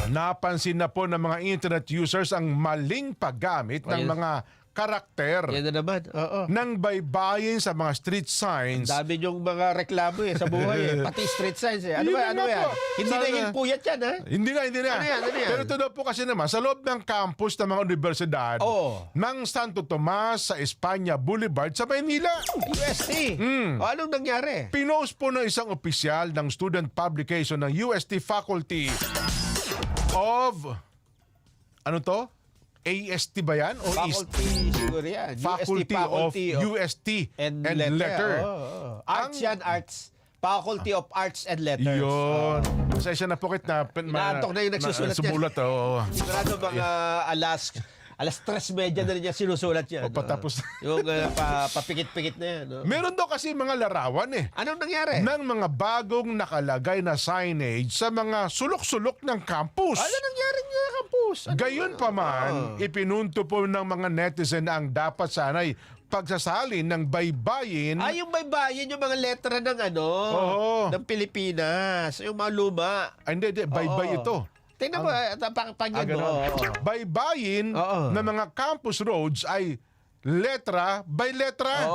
Napansin na po ng mga internet users ang maling paggamit ng Ayun. mga karakter Yan na naman. Oo. ng baybayin sa mga street signs. Dami yung mga reklamo sa buhay Pati street signs Ano Yun ba? na nga yan? po. Hindi na Sana- yung puyat yan, ha? Hindi na. Ano yan? Pero ito daw po kasi naman, sa loob ng campus ng mga universidad Oo. ng Santo Tomas sa Espanya Boulevard sa Maynila. UST. O, anong nangyari? Pinost po ng isang opisyal ng student publication ng UST Faculty of... Ano to? AST ba yan? O Faculty siguro yan. Faculty of UST and Letter. Arts yan, arts. Faculty of Arts and Letters. Yun. Pasensya na po kita. Inaantok na yung nagsusulat yan. Sumulat, oo. Sigurado mga alas 3:30 na rin niya sinusulat yan. O, patapos. Yung papikit-pikit na yan. No? Meron daw kasi mga larawan Anong nangyari? ng mga bagong nakalagay na signage sa mga sulok-sulok ng campus. Ano nangyari niya, kampus? Gayon pa man, ipinunto po ng mga netizen na ang dapat sana'y pagsasalin ng baybayin. Yung baybayin yung mga letra ng Oo. ng Pilipinas. Yung mga luma. Hindi, baybay Oo. ito. Tingnan mo, pagyan mo. Ganon. Baybayin Oo. ng mga campus roads ay letra by letra.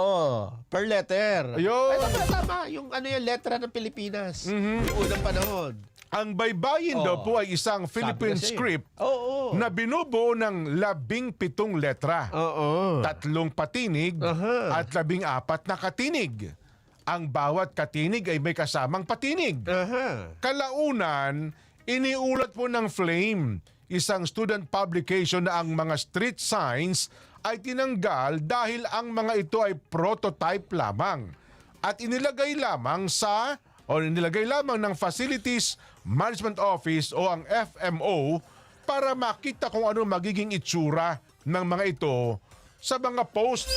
Per letter. Ayun. Ay, tama. Yung yung letra ng Pilipinas. Yung unang panahon. Ang baybayin daw po ay isang Philippine Sabi kasi. script Oo. na binubuo ng 17 letra. Oo. 3 patinig Aha. at 14 na katinig. Ang bawat katinig ay may kasamang patinig. Aha. Kalaunan, iniulat po ng Flame, isang student publication na ang mga street signs ay tinanggal dahil ang mga ito ay prototype lamang at inilagay lamang ng Facilities Management Office o ang FMO para makita kung ano magiging itsura ng mga ito sa mga post